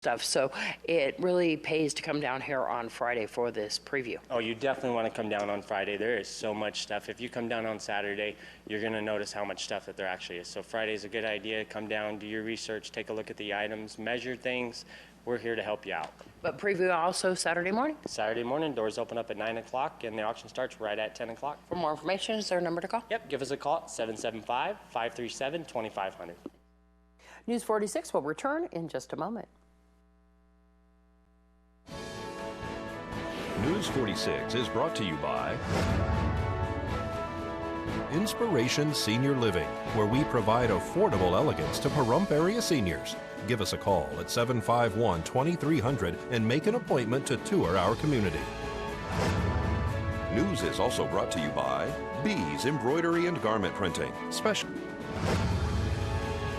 stuff. So it really pays to come down here on Friday for this preview. Oh, you definitely want to come down on Friday. There is so much stuff. If you come down on Saturday, you're going to notice how much stuff that there actually is. So Friday is a good idea. Come down, do your research, take a look at the items, measure things. We're here to help you out. But preview also Saturday morning? Saturday morning, doors open up at 9 o'clock, and the auction starts right at 10 o'clock. For more information, is there a number to call? Yep, give us a call, 775-537-2500. News 46 will return in just a moment. News 46 is brought to you by Inspiration Senior Living, where we provide affordable elegance to Pahrump area seniors. Give us a call at 751-2300 and make an appointment to tour our community. News is also brought to you by Bees Embroidery and Garment Printing.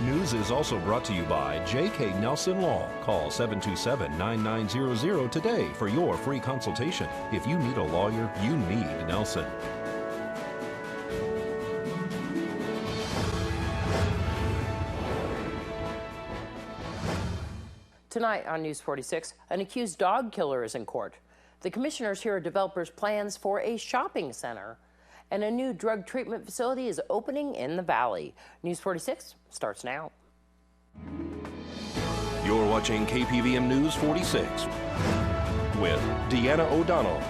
News is also brought to you by J.K. Nelson Law. Call 727-9900 today for your free consultation. If you need a lawyer, you need Nelson. Tonight on News 46, an accused dog killer is in court. The commissioners hear developers' plans for a shopping center, and a new drug treatment facility is opening in the valley. News 46 starts now. You're watching KPVM News 46 with Deanna O'Donnell.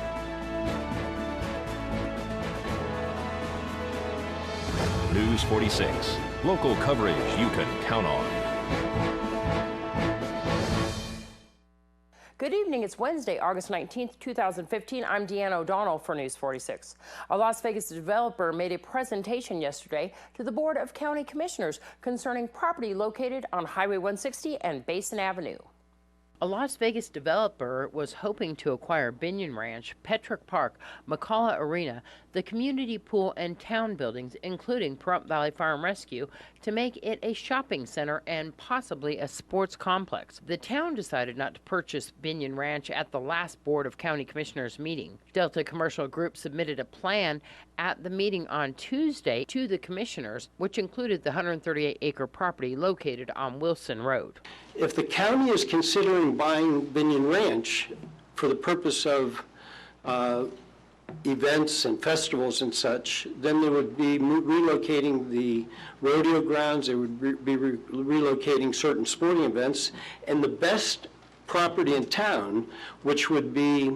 News 46, local coverage you can count on. Good evening. It's Wednesday, August 19th, 2015. I'm Deanna O'Donnell for News 46. A Las Vegas developer made a presentation yesterday to the Board of County Commissioners concerning property located on Highway 160 and Basin Avenue. A Las Vegas developer was hoping to acquire Binion Ranch, Petrick Park, McCullough Arena, the community pool and town buildings, including Pahrump Valley Fire and Rescue, to make it a shopping center and possibly a sports complex. The town decided not to purchase Binion Ranch at the last Board of County Commissioners meeting. Delta Commercial Group submitted a plan at the meeting on Tuesday to the commissioners, which included the 138-acre property located on Wilson Road. If the county is considering buying Binion Ranch for the purpose of events and festivals and such, then they would be relocating the rodeo grounds, they would be relocating certain sporting events, and the best property in town, which would be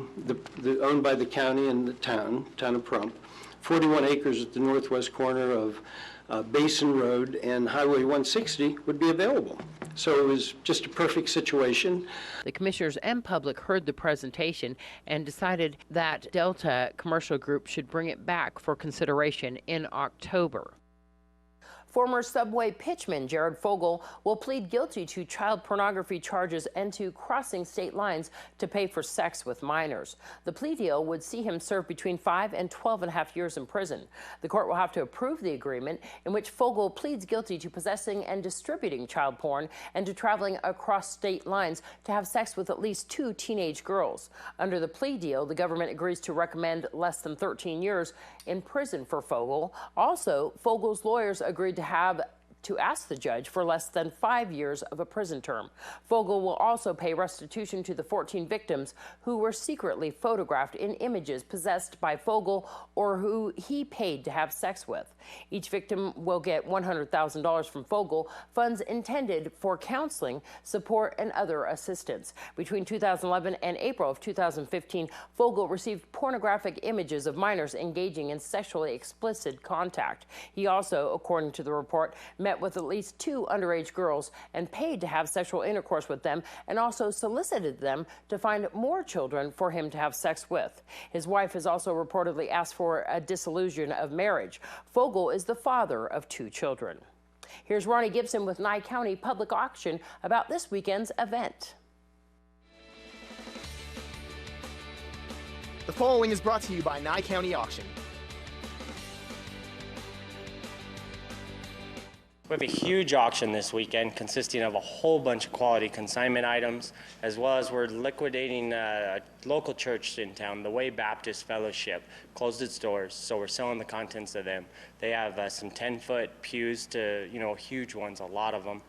owned by the county and the town of Pahrump, 41 acres at the northwest corner of Basin Road and Highway 160 would be available. So it was just a perfect situation. The commissioners and public heard the presentation and decided that Delta Commercial Group should bring it back for consideration in October. Former Subway pitchman Jared Fogle will plead guilty to child pornography charges and to crossing state lines to pay for sex with minors. The plea deal would see him serve between 5 and 12.5 years in prison. The court will have to approve the agreement in which Fogle pleads guilty to possessing and distributing child porn and to traveling across state lines to have sex with at least 2 teenage girls. Under the plea deal, the government agrees to recommend less than 13 years in prison for Fogle. Also, Fogle's lawyers agreed to ask the judge for less than 5 years of a prison term. Fogle will also pay restitution to the 14 victims who were secretly photographed in images possessed by Fogle or who he paid to have sex with. Each victim will get $100,000 from Fogle, funds intended for counseling, support, and other assistance. Between 2011 and April of 2015, Fogle received pornographic images of minors engaging in sexually explicit contact. He also, according to the report, met with at least 2 underage girls and paid to have sexual intercourse with them, and also solicited them to find more children for him to have sex with. His wife has also reportedly asked for a dissolution of marriage. Fogle is the father of 2 children. Here's Ronnie Gibson with Nye County Public Auction about this weekend's event. The following is brought to you by Nye County Auction. We have a huge auction this weekend consisting of a whole bunch of quality consignment items, as well as we're liquidating a local church in town, the Way Baptist Fellowship, closed its doors, so we're selling the contents of them. They have some 10-foot pews to, huge ones, a lot of them.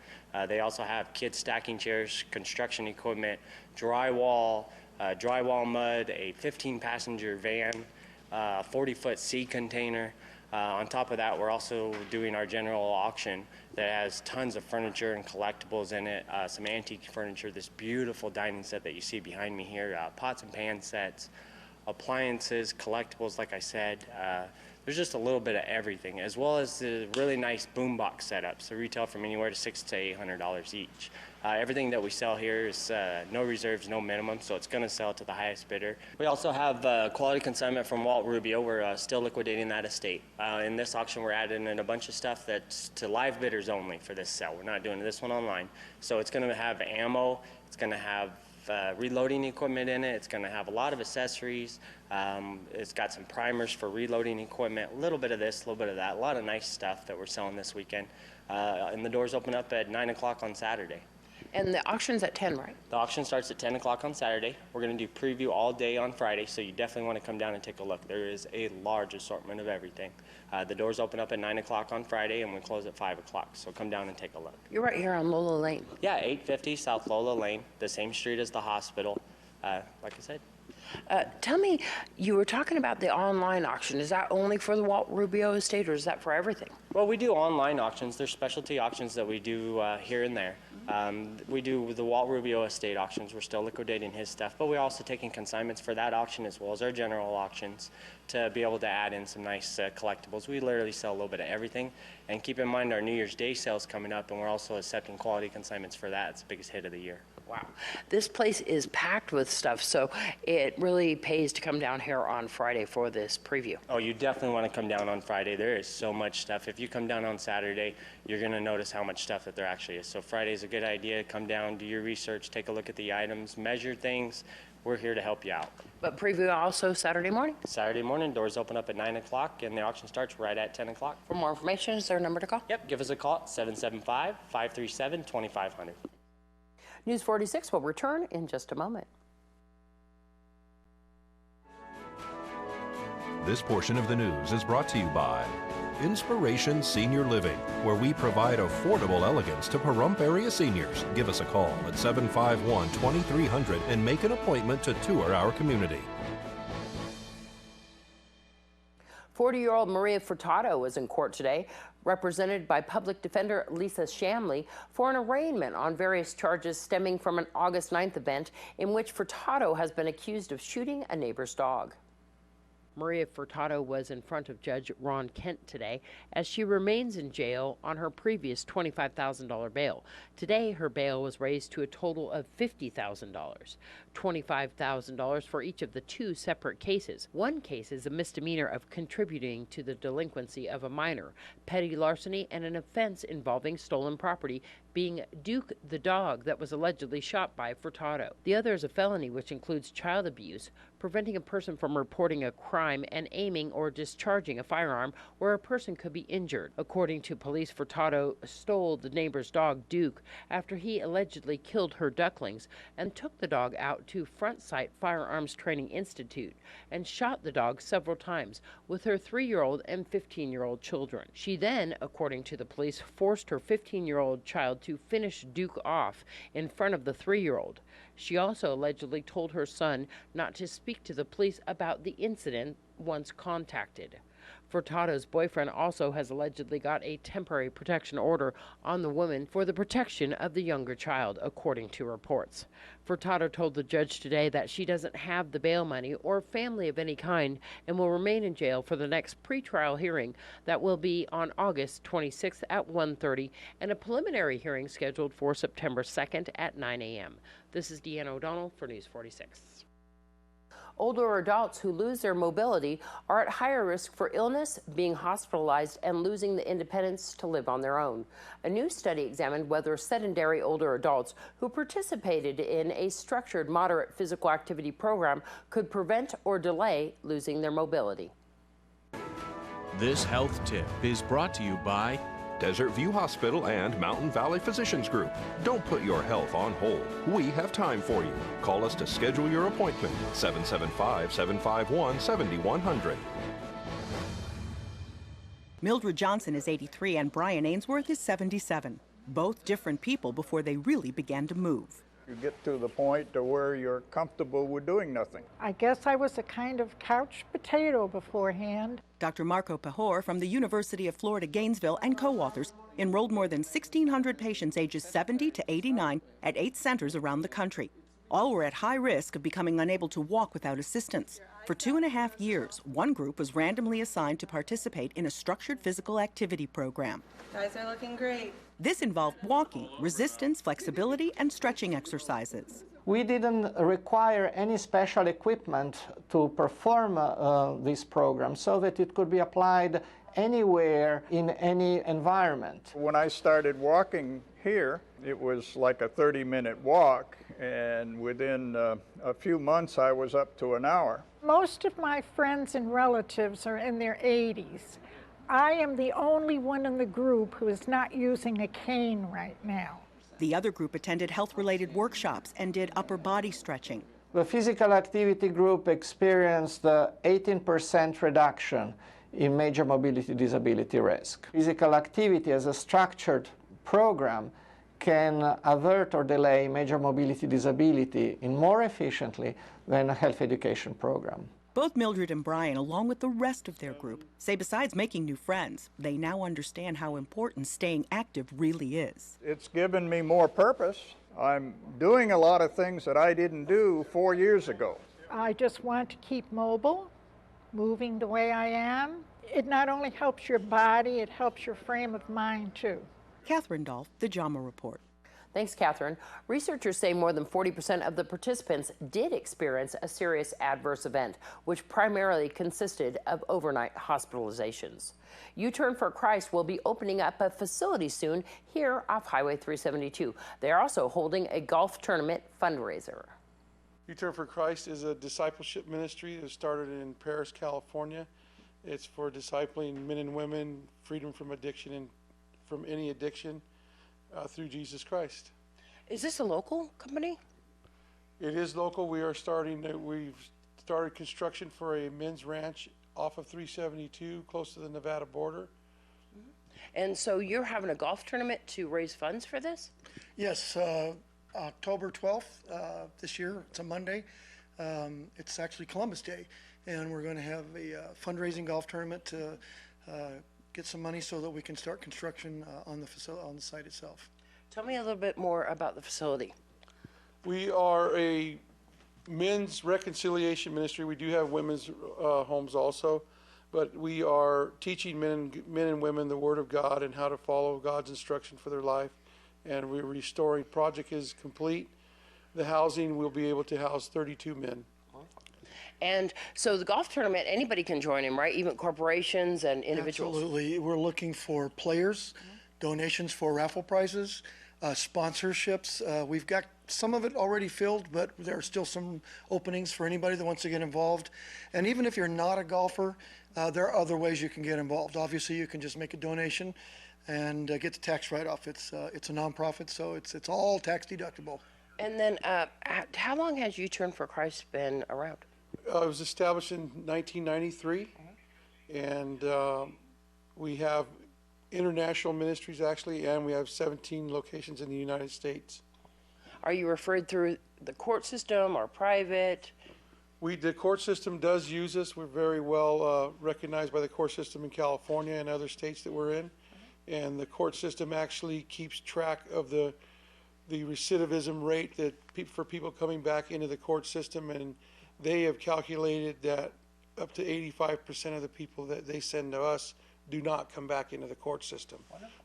They also have kids stacking chairs, construction equipment, drywall, drywall mud, a 15-passenger van, 40-foot sea container. On top of that, we're also doing our general auction that has tons of furniture and collectibles in it, some antique furniture, this beautiful dining set that you see behind me here, pots and pan sets, appliances, collectibles, like I said. There's just a little bit of everything, as well as the really nice boombox setups. They retail from anywhere to $600 to $800 each. Everything that we sell here is no reserves, no minimum, so it's going to sell to the highest bidder. We also have quality consignment from Walt Rubio. We're still liquidating that estate. In this auction, we're adding in a bunch of stuff that's to live bidders only for this sale. We're not doing this one online. So it's going to have ammo. It's going to have reloading equipment in it. It's going to have a lot of accessories. It's got some primers for reloading equipment, a little bit of this, a little bit of that, a lot of nice stuff that we're selling this weekend. And the doors open up at 9 o'clock on Saturday. And the auction's at 10, right? The auction starts at 10 o'clock on Saturday. We're going to do preview all day on Friday, so you definitely want to come down and take a look. There is a large assortment of everything. The doors open up at 9 o'clock on Friday, and we close at 5 o'clock, so come down and take a look. You're right here on Lola Lane. Yeah, 850 South Lola Lane, the same street as the hospital, like I said. Tell me, you were talking about the online auction. Is that only for the Walt Rubio estate, or is that for everything? Well, we do online auctions. There's specialty auctions that we do here and there. We do the Walt Rubio estate auctions. We're still liquidating his stuff, but we're also taking consignments for that auction as well as our general auctions to be able to add in some nice collectibles. We literally sell a little bit of everything. And keep in mind our New Year's Day sale's coming up, and we're also accepting quality consignments for that. It's the biggest hit of the year. Wow. This place is packed with stuff, so it really pays to come down here on Friday for this preview. Oh, you definitely want to come down on Friday. There is so much stuff. If you come down on Saturday, you're going to notice how much stuff that there actually is. So Friday's a good idea. Come down, do your research, take a look at the items, measure things. We're here to help you out. But preview also Saturday morning? Saturday morning, doors open up at 9 o'clock, and the auction starts right at 10 o'clock. For more information, is there a number to call? Yep, give us a call at 775-537-2500. News 46 will return in just a moment. This portion of the news is brought to you by Inspiration Senior Living, where we provide affordable elegance to Pahrump area seniors. Give us a call at 751-2300 and make an appointment to tour our community. 40-year-old Maria Furtado was in court today, represented by public defender Lisa Shamley, for an arraignment on various charges stemming from an August 9th event in which Furtado has been accused of shooting a neighbor's dog. Maria Furtado was in front of Judge Ron Kent today as she remains in jail on her previous $25,000 bail. Today, her bail was raised to a total of $50,000, $25,000 for each of the two separate cases. One case is a misdemeanor of contributing to the delinquency of a minor, petty larceny, and an offense involving stolen property, being Duke the dog that was allegedly shot by Furtado. The other is a felony which includes child abuse, preventing a person from reporting a crime, and aiming or discharging a firearm where a person could be injured. According to police, Furtado stole the neighbor's dog, Duke, after he allegedly killed her ducklings and took the dog out to Front Sight Firearms Training Institute and shot the dog several times with her 3-year-old and 15-year-old children. She then, according to the police, forced her 15-year-old child to finish Duke off in front of the 3-year-old. She also allegedly told her son not to speak to the police about the incident once contacted. Furtado's boyfriend also has allegedly got a temporary protection order on the woman for the protection of the younger child, according to reports. Furtado told the judge today that she doesn't have the bail money or family of any kind and will remain in jail for the next pretrial hearing that will be on August 26th at 1:30 and a preliminary hearing scheduled for September 2nd at 9 a.m. This is Deanna O'Donnell for News 46. Older adults who lose their mobility are at higher risk for illness, being hospitalized, and losing the independence to live on their own. A new study examined whether sedentary older adults who participated in a structured moderate physical activity program could prevent or delay losing their mobility. This health tip is brought to you by Desert View Hospital and Mountain Valley Physicians Group. Don't put your health on hold. We have time for you. Call us to schedule your appointment. 775-751-7100. Mildred Johnson is 83 and Brian Ainsworth is 77. both different people before they really began to move. You get to the point to where you're comfortable with doing nothing. I guess I was a kind of couch potato beforehand. Dr. Marco Pajor from the University of Florida, Gainesville, and co-authors enrolled more than 1,600 patients ages 70 to 89 at 8 centers around the country. All were at high risk of becoming unable to walk without assistance. For 2.5 years, one group was randomly assigned to participate in a structured physical activity program. Guys are looking great. This involved walking, resistance, flexibility, and stretching exercises. We didn't require any special equipment to perform this program so that it could be applied anywhere in any environment. When I started walking here, it was like a 30-minute walk, and within a few months I was up to an hour. Most of my friends and relatives are in their 80s. I am the only one in the group who is not using a cane right now. The other group attended health-related workshops and did upper body stretching. The physical activity group experienced the 18% reduction in major mobility disability risk. Physical activity as a structured program can avert or delay major mobility disability more efficiently than a health education program. Both Mildred and Brian, along with the rest of their group, say besides making new friends, they now understand how important staying active really is. It's given me more purpose. I'm doing a lot of things that I didn't do 4 years ago. I just want to keep mobile, moving the way I am. It not only helps your body, it helps your frame of mind too. Catherine Dolph, The JAMA Report. Thanks, Catherine. Researchers say more than 40% of the participants did experience a serious adverse event, which primarily consisted of overnight hospitalizations. U-Turn for Christ will be opening up a facility soon here off Highway 372. They are also holding a golf tournament fundraiser. U-Turn for Christ is a discipleship ministry that started in Paris, California. It's for discipling men and women, freedom from addiction and from any addiction. Through Jesus Christ. Is this a local company? It is local. We've started construction for a men's ranch off of 372, close to the Nevada border. And so you're having a golf tournament to raise funds for this? Yes, October 12th this year. It's a Monday. It's actually Columbus Day, and we're going to have a fundraising golf tournament to get some money so that we can start construction on the site itself. Tell me a little bit more about the facility. We are a men's reconciliation ministry. We do have women's homes also, but we are teaching men and women the Word of God and how to follow God's instruction for their life. And we're restoring. Project is complete. The housing will be able to house 32 men. And so the golf tournament, anybody can join in, right? Even corporations and individuals? Absolutely. We're looking for players, donations for raffle prizes, sponsorships. We've got some of it already filled, but there are still some openings for anybody that wants to get involved. And even if you're not a golfer, there are other ways you can get involved. Obviously, you can just make a donation and get the tax write-off. It's a nonprofit, so it's all tax deductible. And then how long has U-Turn for Christ been around? It was established in 1993, and we have international ministries actually, and we have 17 locations in the United States. Are you referred through the court system or private? The court system does use us. We're very well recognized by the court system in California and other states that we're in, and the court system actually keeps track of the recidivism rate that for people coming back into the court system, and they have calculated that up to 85% of the people that they send to us do not come back into the court system.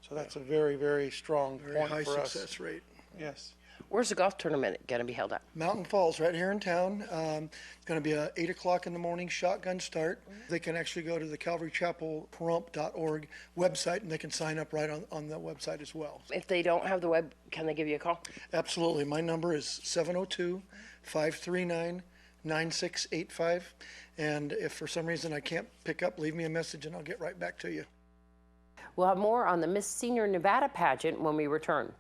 So that's a very, very strong point for us. Very high success rate. Yes. Where's the golf tournament going to be held at? Mountain Falls, right here in town. It's going to be a 8 o'clock in the morning shotgun start. They can actually go to the CalvaryChapelPahrump.org website, and they can sign up right on the website as well. If they don't have the web, can they give you a call? Absolutely. My number is 702-539-9685. And if for some reason I can't pick up, leave me a message and I'll get right back to you. We'll have more on the Miss Senior Nevada pageant when we return.